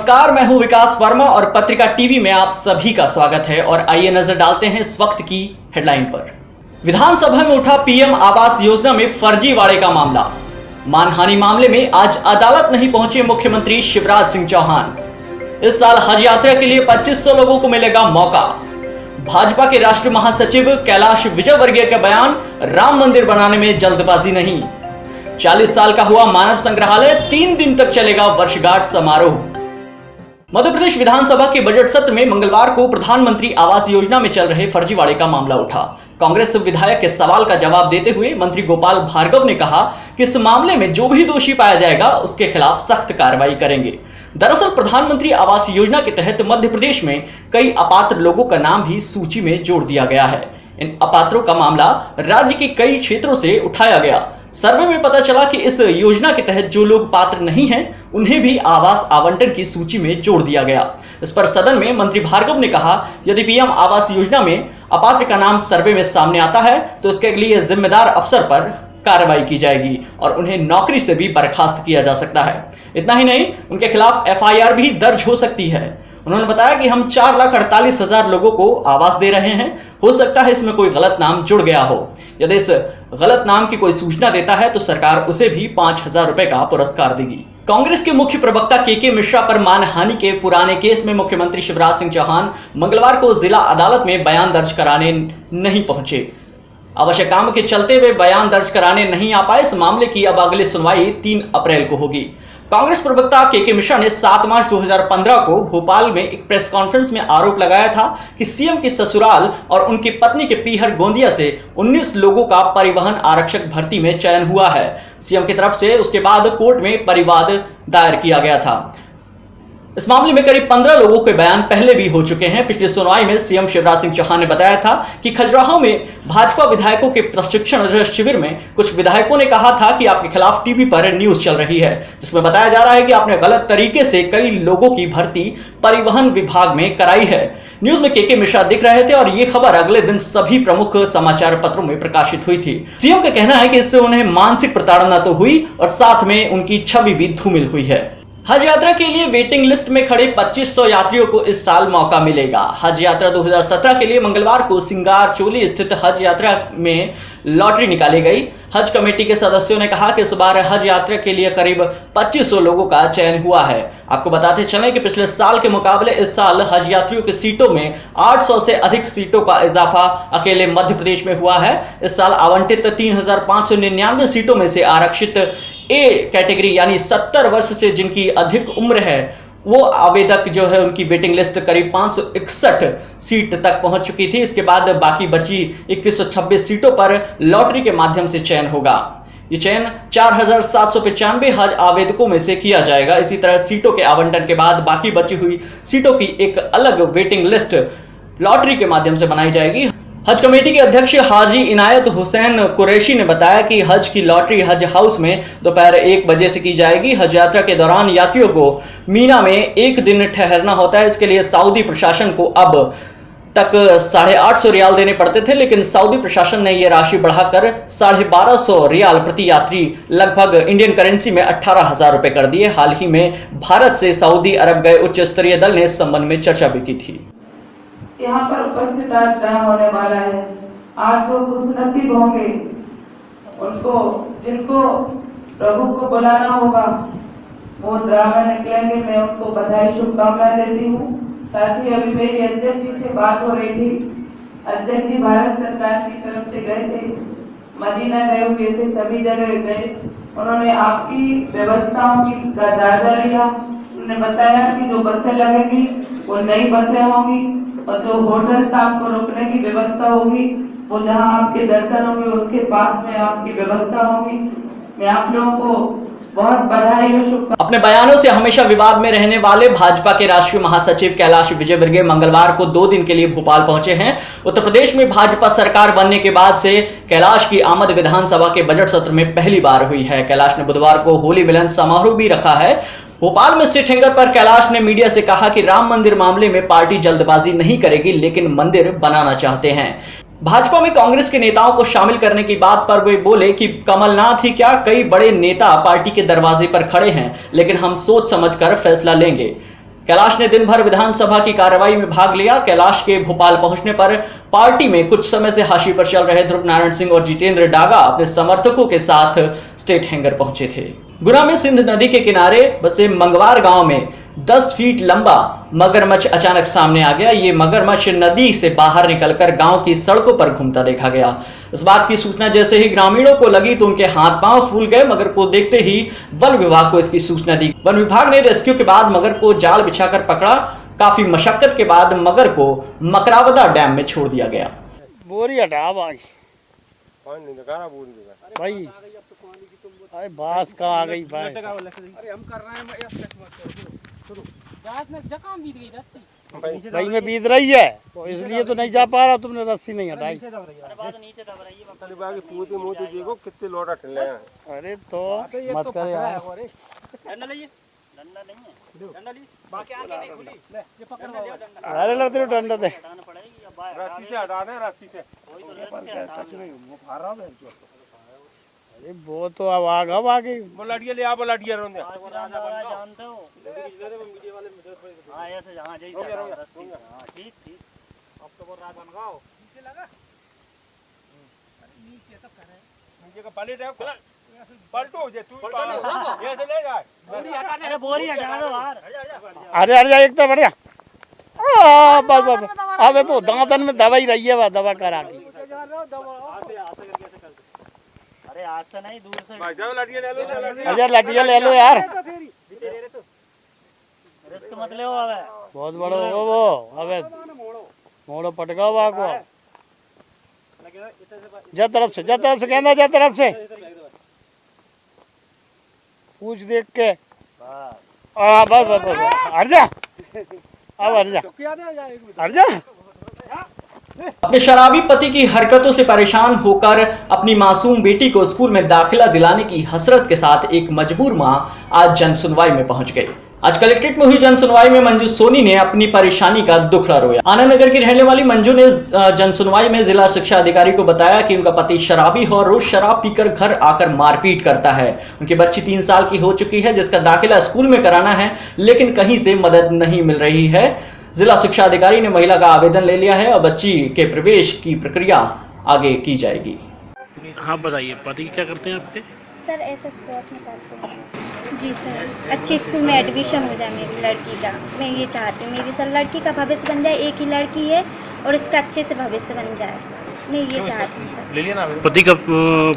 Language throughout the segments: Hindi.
नमस्कार, मैं हूं विकास वर्मा और पत्रिका टीवी में आप सभी का स्वागत है। और आइए नजर डालते हैं इस वक्त की हेडलाइन पर। विधानसभा में उठा पीएम आवास योजना में फर्जीवाड़े का मामला। मानहानि मामले में आज अदालत नहीं पहुंचे मुख्यमंत्री शिवराज सिंह चौहान। इस साल हज यात्रा के लिए 2500 लोगों को मिलेगा मौका। भाजपा के राष्ट्रीय महासचिव कैलाश विजयवर्गीय का बयान, राम मंदिर बनाने में जल्दबाजी नहीं। 40 साल का हुआ मानव संग्रहालय, 3 दिन तक चलेगा वर्षगांठ समारोह। मध्य प्रदेश विधानसभा के बजट सत्र में मंगलवार को प्रधानमंत्री आवास योजना में चल रहे फर्जीवाड़े का मामला उठा। कांग्रेस विधायक के सवाल का जवाब देते हुए मंत्री गोपाल भार्गव ने कहा कि इस मामले में जो भी दोषी पाया जाएगा उसके खिलाफ सख्त कार्रवाई करेंगे। दरअसल प्रधानमंत्री आवास योजना के तहत मध्य प्रदेश में कई अपात्र लोगों का नाम भी सूची में जोड़ दिया गया है। इन अपात्रों का मामला राज्य के कई क्षेत्रों से उठाया गया। सर्वे में पता चला कि इस योजना के तहत जो लोग पात्र नहीं हैं उन्हें भी आवास आवंटन की सूची में जोड़ दिया गया। इस पर सदन में मंत्री भार्गव ने कहा, यदि पीएम आवास योजना में अपात्र का नाम सर्वे में सामने आता है तो इसके लिए जिम्मेदार अफसर पर कार्रवाई की जाएगी और उन्हें नौकरी से भी बर्खास्त किया जा सकता है। इतना ही नहीं, उनके खिलाफ एफआईआर भी दर्ज हो सकती है। उन्होंने बताया कि हम 4,48,000 लोगों को आवास दे रहे हैं, हो सकता है इसमें कोई गलत नाम जुड़ गया हो। यदि इस गलत नाम की कोई सूचना देता है तो सरकार उसे भी 5,000 रुपए का पुरस्कार देगी। कांग्रेस के मुख्य प्रवक्ता के मिश्रा पर मानहानि के पुराने केस में मुख्यमंत्री शिवराज सिंह चौहान मंगलवार को जिला अदालत में बयान दर्ज कराने नहीं पहुंचे। आवश्यक काम के चलते वे बयान दर्ज कराने नहीं आ पाए। इस मामले की अब अगली सुनवाई 3 अप्रैल को होगी। कांग्रेस प्रवक्ता के मिश्रा ने 7 मार्च 2015 को भोपाल में एक प्रेस कॉन्फ्रेंस में आरोप लगाया था कि सीएम की ससुराल और उनकी पत्नी के पीहर गोंदिया से 19 लोगों का परिवहन आरक्षक भर्ती में चयन हुआ है। सीएम की तरफ से उसके बाद कोर्ट में परिवाद दायर किया गया था। इस मामले में करीब 15 लोगों के बयान पहले भी हो चुके हैं। पिछली सुनवाई में सीएम शिवराज सिंह चौहान ने बताया था कि खजुराहो में भाजपा विधायकों के प्रशिक्षण शिविर में कुछ विधायकों ने कहा था कि आपके खिलाफ टीवी पर न्यूज चल रही है, जिसमें बताया जा रहा है कि आपने गलत तरीके से कई लोगों की भर्ती परिवहन विभाग में कराई है। न्यूज में के मिश्रा दिख रहे थे और ये खबर अगले दिन सभी प्रमुख समाचार पत्रों में प्रकाशित हुई थी। सीएम का कहना है कि इससे उन्हें मानसिक प्रताड़ना तो हुई और साथ में उनकी छवि भी धूमिल हुई है। हज यात्रा के लिए वेटिंग लिस्ट में खड़े 2500 यात्रियों को इस साल मौका मिलेगा। हज यात्रा 2017 के लिए मंगलवार को सिंगारचोली स्थित हज यात्रा में लॉटरी निकाली गई। हज कमेटी के सदस्यों ने कहा कि इस बार हज यात्रा के लिए करीब 2500 लोगों का चयन हुआ है। आपको बताते चलें कि पिछले साल के मुकाबले इस साल हज यात्रियों की सीटों में 800 से अधिक सीटों का इजाफा अकेले मध्य प्रदेश में हुआ है। इस साल आवंटित 3,599 सीटों में से आरक्षित ए कैटेगरी यानी 70 वर्ष से जिनकी अधिक उम्र है वो आवेदक जो है उनकी वेटिंग लिस्ट करीब 561 सीट तक पहुंच चुकी थी। इसके बाद बाकी बची 2126 सीटों पर लॉटरी के माध्यम से चयन होगा। ये चयन 4,795 हज आवेदकों में से किया जाएगा। इसी तरह सीटों के आवंटन के बाद बाकी बची हुई सीटों की एक अलग वेटिंग लिस्ट लॉटरी के माध्यम से बनाई जाएगी। हज कमेटी के अध्यक्ष हाजी इनायत हुसैन कुरैशी ने बताया कि हज की लॉटरी हज हाउस में दोपहर 1 बजे से की जाएगी। हज यात्रा के दौरान यात्रियों को मीना में 1 दिन ठहरना होता है। इसके लिए सऊदी प्रशासन को अब तक 850 रियाल देने पड़ते थे, लेकिन सऊदी प्रशासन ने यह राशि बढ़ाकर 1250 रियाल प्रति यात्री, लगभग इंडियन करेंसी में 18,000 रुपए कर दिए। हाल ही में भारत से सऊदी अरब गए उच्च स्तरीय दल ने इस संबंध में चर्चा भी की थी। यहाँ पर उपस्थित आज ड्रा होने वाला है। आज जो खुशनसीब होंगे उनको, जिनको प्रभु को बुलाना होगा, वो ड्रा में निकलेंगे। मैं उनको बधाई शुभकामनाएं देती हूँ। साथ ही अभी मेरी अध्यक्ष जी से बात हो रही थी। अध्यक्ष जी भारत सरकार की तरफ से गए थे, मदीना गए हुए थे, सभी जगह गए। उन्होंने आपकी व्यवस्थाओं की का जायजा लिया। उन्होंने बताया कि जो बसें लगेगी वो नई बसें होंगी और जो होटल आपको रुकने की व्यवस्था होगी वो जहां आपके दर्शन होंगे उसके पास में आपकी व्यवस्था होगी। मैं आप लोगों को बहुत बधाई और शुभकामनाएं। अपने बयानों से हमेशा विवाद में रहने वाले भाजपा के राष्ट्रीय महासचिव कैलाश विजयवर्गीय मंगलवार को 2 दिन के लिए भोपाल पहुंचे हैं। उत्तर प्रदेश में भाजपा सरकार बनने के बाद से कैलाश की आमद विधानसभा के बजट सत्र में पहली बार हुई है। कैलाश ने बुधवार को होली मिलन समारोह भी रखा है। भोपाल में स्टेट हैंगर पर कैलाश ने मीडिया से कहा कि राम मंदिर मामले में पार्टी जल्दबाजी नहीं करेगी, लेकिन मंदिर बनाना चाहते हैं। भाजपा में कांग्रेस के नेताओं को शामिल करने की बात पर वे बोले कि कमलनाथ ही क्या, कई बड़े नेता पार्टी के दरवाजे पर खड़े हैं, लेकिन हम सोच समझकर फैसला लेंगे। कैलाश ने दिन भर विधानसभा की कार्रवाई में भाग लिया। कैलाश के भोपाल पहुंचने पर पार्टी में कुछ समय से हाशिए पर चल रहे ध्रुव नारायण सिंह और जितेंद्र डागा अपने समर्थकों के साथ स्टेट हैंगर पहुंचे थे। गुना में सिंध नदी के किनारे बसे मंगवार गांव में 10 फीट लंबा मगरमच्छ अचानक सामने आ गया। ये मगरमच्छ नदी से बाहर निकलकर गांव की सड़कों पर घूमता देखा गया। इस बात की सूचना जैसे ही ग्रामीणों को लगी तो उनके हाथ पांव फूल गए। मगर को देखते ही वन विभाग को इसकी सूचना दी। वन विभाग ने रेस्क्यू के बाद मगर को जाल बिछाकर पकड़ा। काफी मशक्कत के बाद मगर को मकरावदा डैम में छोड़ दिया गया। बोरी हटा भाई अरे बास का आ गई भाई। अरे हम कर रहे हैं भाई में बीत रही है तो इसलिए तो नहीं जा पा रहा। तुमने रस्सी नहीं हटाई। देखो कितने लोटा ठल्ले हैं। अरे तो मत कर यार। अरे लड़ते रहो डंडा दे। रस्सी से हटा दें रस्सी से। अरे वो तो अब आ गई। वो लड़िया ले आप लड़िया रोंदे। जानते हो हां ऐसे हां जैसे हां ठीक ठीक अब तो वो रात बनगाओ नीचे लगा नीचे तो करे नीचे का पलट है पलटो जे तू ऐसे ले जा बोरी हटाने से बोरी हटा दो यार। अरे अरे एक तो बढ़िया बस अबे तो दांतन में दवाई रही है। दवा करा के अरे आज से नहीं दूर से भाई जाओ लड़िया ले लो। अरे लटिया ले लो यार। रिस्क मत ले अबे बहुत बड़ो वो अबे मोड़ो पटका वा को जा तरफ से कहना जा तरफ से पूछ देख के बस हट जा। अब हट जा। अपने शराबी पति की हरकतों से परेशान होकर अपनी मासूम बेटी को स्कूल में दाखिला दिलाने की हसरत के साथ एक मजबूर मां आज जनसुनवाई में पहुंच गई। आज कलेक्ट्रेट में हुई जनसुनवाई में मंजू सोनी ने अपनी परेशानी का दुखड़ा रोया। आनंद नगर की रहने वाली मंजू ने जनसुनवाई में जिला शिक्षा अधिकारी को बताया कि उनका पति शराबी है और रोज शराब पीकर घर आकर मारपीट करता है। उनकी बच्ची 3 साल की हो चुकी है जिसका दाखिला स्कूल में कराना है लेकिन कहीं से मदद नहीं मिल रही है। जिला शिक्षा अधिकारी ने महिला का आवेदन ले लिया है और बच्ची के प्रवेश की प्रक्रिया आगे की जाएगी। हाँ बताइए पति क्या करते हैं आपके? सर एसएस कोर्स में करते हैं। जी सर अच्छी स्कूल में एडमिशन हो जाए मेरी लड़की का। मैं ये चाहती हूँ मेरी सर लड़की का भविष्य बन जाए। एक ही लड़की है और इसका अच्छे से भविष्य बन जाए। मैं ये चाहती हूँ सर।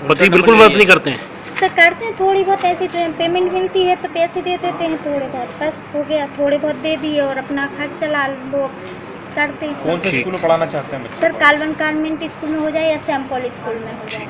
पति बिल्कुल मदद नहीं करते हैं? सर करते हैं थोड़ी बहुत ऐसी पेमेंट मिलती है तो पैसे दे देते हैं थोड़े बहुत बस हो गया। थोड़े बहुत दे दिए और अपना खर्च चला लो करते हैं। कौन से स्कूल में पढ़ाना चाहते हैं? सर कालवन कॉन्वेंट स्कूल में हो जाए या सैम पॉल स्कूल में हो जाए।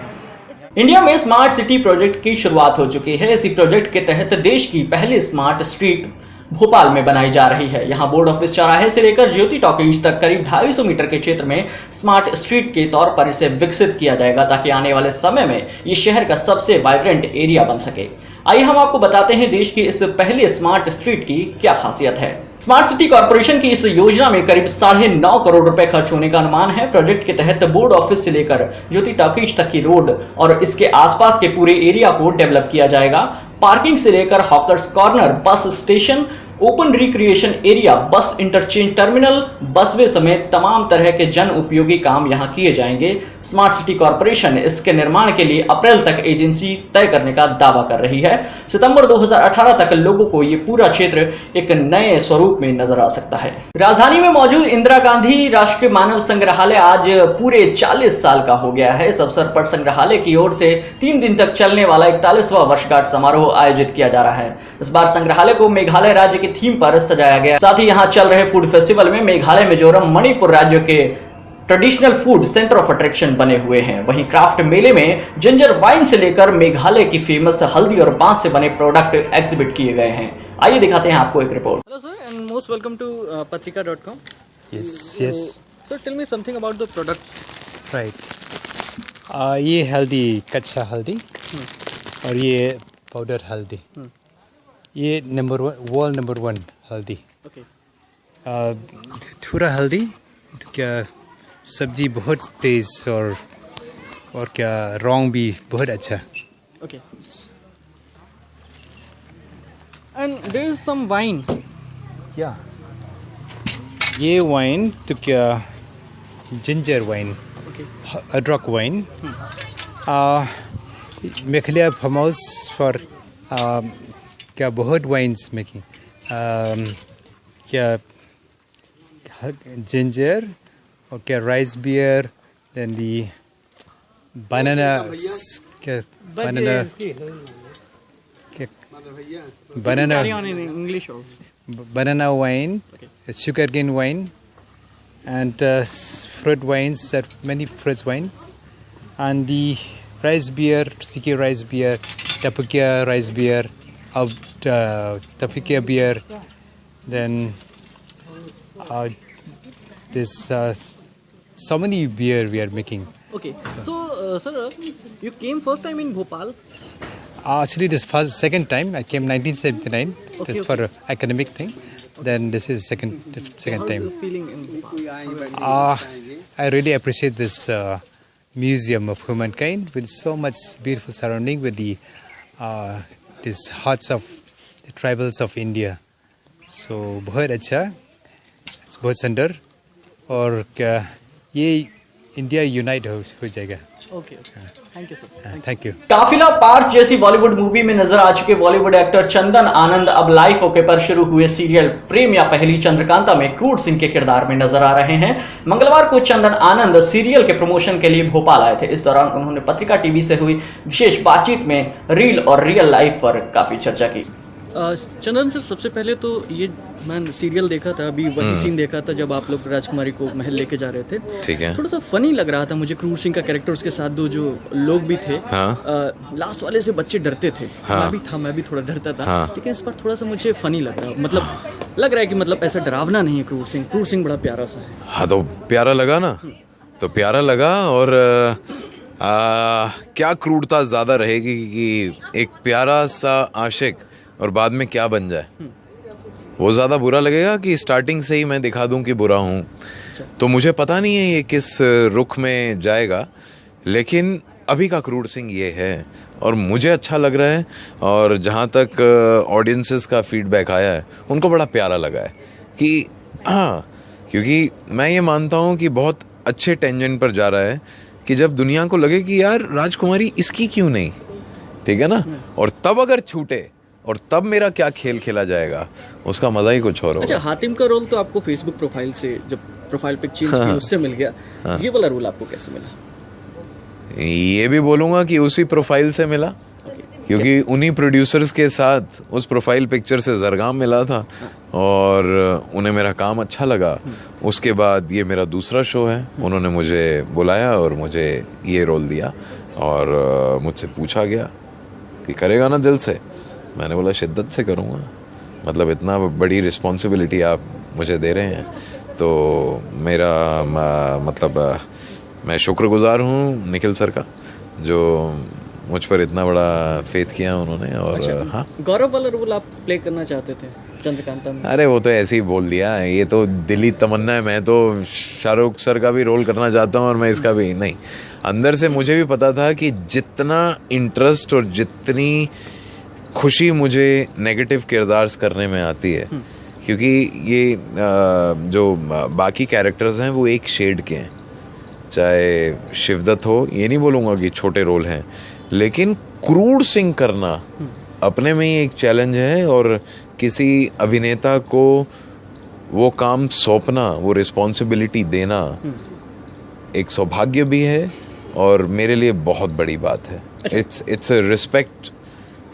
इंडिया में स्मार्ट सिटी प्रोजेक्ट की शुरुआत हो चुकी है। इसी प्रोजेक्ट के तहत देश की पहली स्मार्ट स्ट्रीट भोपाल में बनाई जा रही है। यहाँ बोर्ड ऑफिस चौराहे से लेकर ज्योति टॉकीज तक करीब 250 मीटर के क्षेत्र में स्मार्ट स्ट्रीट के तौर पर इसे विकसित किया जाएगा ताकि आने वाले समय में ये शहर का सबसे वाइब्रेंट एरिया बन सके। आइए हम आपको बताते हैं देश की इस पहली स्मार्ट स्ट्रीट की क्या खासियत है। स्मार्ट सिटी कॉर्पोरेशन की इस योजना में करीब 9.5 करोड़ रुपए खर्च होने का अनुमान है। प्रोजेक्ट के तहत बोर्ड ऑफिस से लेकर ज्योति टॉकीज तक की रोड और इसके आसपास के पूरे एरिया को डेवलप किया जाएगा। पार्किंग से लेकर hawkers corner, bus station, open recreation area, बस इंटरचेंज टर्मिनल, बसवे समेत तमाम तरह के जन उपयोगी काम यहां किए जाएंगे। स्मार्ट सिटी कॉर्पोरेशन इसके निर्माण के लिए अप्रैल तक एजेंसी तय करने का दावा कर रही है। सितंबर 2018 तक लोगों को ये पूरा क्षेत्र एक नए स्वरूप में नजर आ सकता है। राजधानी में मौजूद इंदिरा गांधी राष्ट्रीय मानव संग्रहालय आज पूरे 40 साल का हो गया है। इस अवसर पर संग्रहालय की ओर से 3 दिन तक चलने वाला 41वां वर्षगांठ समारोह आयोजित किया जा रहा है। इस बार संग्रहालय को मेघालय राज्य के थीम पर सजाया गया। साथ ही यहाँ चल रहे फूड फेस्टिवल में मेघालय, मिजोरम, मणिपुर राज्यों के traditional food centre of attraction बने हुए हैं। वहीं क्राफ्ट मेले में जिंजर वाइन से लेकर मेघालय की फेमस हल्दी और बांस से बने प्रोडक्ट एग्जिबिट किए गए हैं। आइए दिखाते हैं आपको एक report. Hello sir and most welcome to patrika.com. Yes. So tell me something about the products. Right. ये हल्दी, कच्चा हल्दी और ये पाउडर हल्दी। ये वर्ल्ड नंबर 1 हल्दी। Okay. थोड़ा हल्दी तो क्या सब्जी बहुत तेज और क्या रंग भी बहुत अच्छा। Okay. And there is some wine. Yeah. ये वाइन तो क्या जिंजर वाइन, अदरक वाइन. मेघालय फेमस फॉर क्या बहुत वाइन्स मेकिंग. क्या जिंजर और क्या राइस बियर, देन दी बनाना, क्या बनाना, banana in English also. banana wine, sugarcane wine, and fruit wines. There are many fruits wine, and the rice beer, sticky rice beer, tapukia rice beer, tapukia beer. Then this so many beer we are making. Okay. So, sir, you came first time in Bhopal. Actually, this was second time. I came 1979. This for academic thing. Then this is second How is time. the feeling in Bhopal? I really appreciate this museum of humankind with so much beautiful surrounding with the these hearts of the tribals of India. So बहुत अच्छा, बहुत सुंदर, और क्या ये इंडिया यूनाइट हो जाएगा. Okay. Thank you, sir. Thank you. काफिला पार्ट जैसी बॉलीवुड मूवी में नजर आ चुके बॉलीवुड एक्टर चंदन आनंद अब लाइफ ओके पर शुरू हुए सीरियल प्रेम या पहली चंद्रकांता में क्रूर सिंह के किरदार में नजर आ रहे हैं. मंगलवार को चंदन आनंद सीरियल के प्रमोशन के लिए भोपाल आए थे. इस दौरान उन्होंने पत्रिका टीवी से हुई विशेष बातचीत में रील और रियल लाइफ पर काफी चर्चा की. चंदन सर, सबसे पहले तो ये मैं सीरियल देखा था, अभी वही सीन देखा था जब आप लोग राजकुमारी को महल लेके जा रहे थे. ठीक है. थोड़ा सा फनी लग रहा था मुझे क्रूर सिंह का कैरेक्टर, उसके साथ दो जो लोग भी थे. लास्ट वाले से बच्चे डरते थे. मैं भी थोड़ा डरता था. लेकिन इस पर थोड़ा सा मुझे फनी लग रहा, मतलब लग रहा है कि मतलब ऐसा डरावना नहीं है क्रूर सिंह. क्रूर सिंह बड़ा प्यारा सा है. हाँ, तो प्यारा लगा ना, तो प्यारा लगा. और क्या क्रूरता ज्यादा रहेगी कि एक प्यारा सा आशिक और बाद में क्या बन जाए, वो ज्यादा बुरा लगेगा कि स्टार्टिंग से ही मैं दिखा दूं कि बुरा हूं. तो मुझे पता नहीं है ये किस रुख में जाएगा, लेकिन अभी का क्रूर सिंह ये है और मुझे अच्छा लग रहा है. और जहां तक ऑडियंसेस का फीडबैक आया है, उनको बड़ा प्यारा लगा है कि हाँ, क्योंकि मैं ये मानता हूं कि बहुत अच्छे टेंजेंट पर जा रहा है कि जब दुनिया को लगे कि यार राजकुमारी इसकी क्यों नहीं, ठीक है ना, और तब अगर छूटे और तब मेरा क्या खेल खेला जाएगा, उसका मजा ही कुछ और होगा. अच्छा, हातिम का रोल तो आपको फेसबुक प्रोफाइल से जब प्रोफाइल पिक चेंज की उससे मिल गया. ये वाला रोल आपको कैसे मिला? ये भी बोलूंगा कि उसी प्रोफाइल से मिला, क्योंकि उन्हीं प्रोड्यूसर्स के साथ उस प्रोफाइल पिक्चर से जरगाम मिला था और उन्हें मेरा काम अच्छा लगा. उसके बाद ये मेरा दूसरा शो है, उन्होंने मुझे बुलाया और मुझे ये रोल दिया और मुझसे पूछा गया कि करेगा ना दिल से. मैंने बोला शिद्दत से करूँगा, मतलब इतना बड़ी रिस्पॉन्सिबिलिटी आप मुझे दे रहे हैं, तो मेरा मतलब मैं शुक्रगुजार हूँ निखिल सर का, जो मुझ पर इतना बड़ा फेथ किया उन्होंने. और अच्छा, हाँ, गौरव वाला रोल आप प्ले करना चाहते थे चंद्रकांता में? अरे वो तो ऐसे ही बोल दिया, ये तो दिली तमन्ना है. मैं तो शाहरुख सर का भी रोल करना चाहता हूँ और मैं इसका भी नहीं. अंदर से मुझे भी पता था कि जितना इंटरेस्ट और जितनी खुशी मुझे नेगेटिव किरदार करने में आती है, क्योंकि ये जो बाकी कैरेक्टर्स हैं वो एक शेड के हैं. चाहे शिवदत्त हो, ये नहीं बोलूँगा कि छोटे रोल हैं, लेकिन क्रूर सिंह करना अपने में ही एक चैलेंज है. और किसी अभिनेता को वो काम सौंपना, वो रिस्पॉन्सिबिलिटी देना एक सौभाग्य भी है और मेरे लिए बहुत बड़ी बात है. It's a respect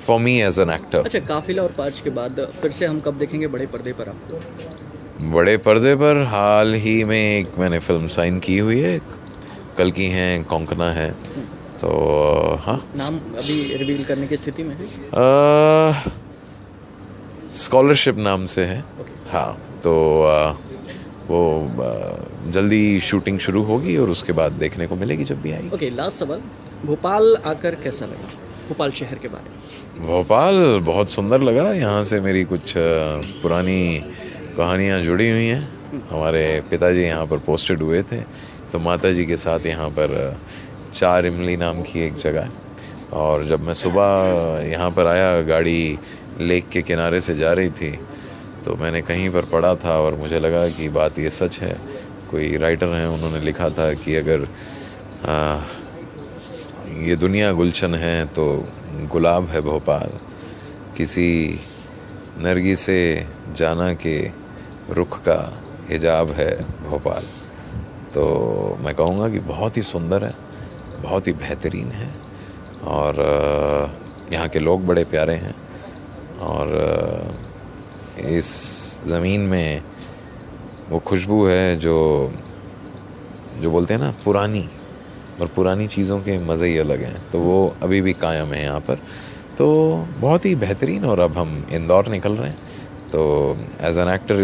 for me as an actor. अच्छा, काफिला और पार्च के बाद फिर से हम कब देखेंगे बड़े पर्दे पर आपको? बड़े पर्दे पर हाल ही में एक मैंने फिल्म साइन की हुई है, कल की हैं, कोंकणा है. तो हाँ, नाम अभी रिवील करने की स्थिति में है? स्कॉलरशिप नाम से है. हाँ, तो वो जल्दी शूटिंग शुरू होगी और उसके बाद देखने को मिलेगी जब भी आएगी. ओके, लास्ट सवाल, भोपाल आकर कैसा लगा, भोपाल शहर के बारे में? भोपाल बहुत सुंदर लगा. यहाँ से मेरी कुछ पुरानी कहानियाँ जुड़ी हुई हैं. हमारे पिताजी यहाँ पर पोस्टेड हुए थे, तो माताजी के साथ यहाँ पर 4 इमली नाम की एक जगह है. और जब मैं सुबह यहाँ पर आया, गाड़ी लेक के किनारे से जा रही थी, तो मैंने कहीं पर पढ़ा था और मुझे लगा कि बात ये सच है। कोई राइटर हैं, उन्होंने लिखा था कि अगर ये दुनिया गुलशन है तो गुलाब है भोपाल, किसी नरगी से जाना के रुख का हिजाब है भोपाल। तो मैं कहूँगा कि बहुत ही सुंदर है, बहुत ही बेहतरीन है और यहाँ के लोग बड़े प्यारे हैं और इस ज़मीन में वो खुशबू है जो बोलते हैं ना पुरानी, और पुरानी चीज़ों के मज़े ही अलग हैं, तो वो अभी भी कायम है यहाँ पर। तो बहुत ही बेहतरीन। और अब हम इंदौर निकल रहे हैं, तो एज एन एक्टर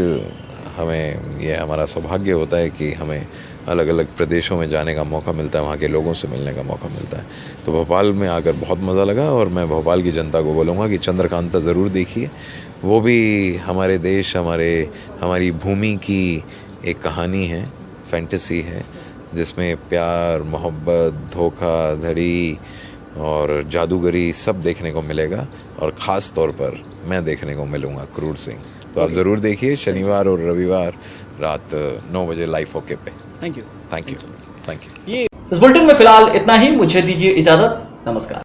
हमें ये हमारा सौभाग्य होता है कि हमें अलग अलग प्रदेशों में जाने का मौका मिलता है, वहाँ के लोगों से मिलने का मौका मिलता है। तो भोपाल में आकर बहुत मज़ा लगा और मैं भोपाल की जनता को बोलूँगा कि चंद्रकांता ज़रूर देखिए। वो भी हमारे देश, हमारी भूमि की एक कहानी है, फैंटेसी है, जिसमें प्यार, मोहब्बत, धोखाधड़ी और जादूगरी सब देखने को मिलेगा और ख़ास तौर पर मैं देखने को मिलूँगा क्रूर सिंह। तो आप ज़रूर देखिए शनिवार और रविवार रात 9 बजे लाइव ओके पे। Thank you. Thank you. इस बुलेटिन में फिलहाल इतना ही। मुझे दीजिए इजाज़त। नमस्कार।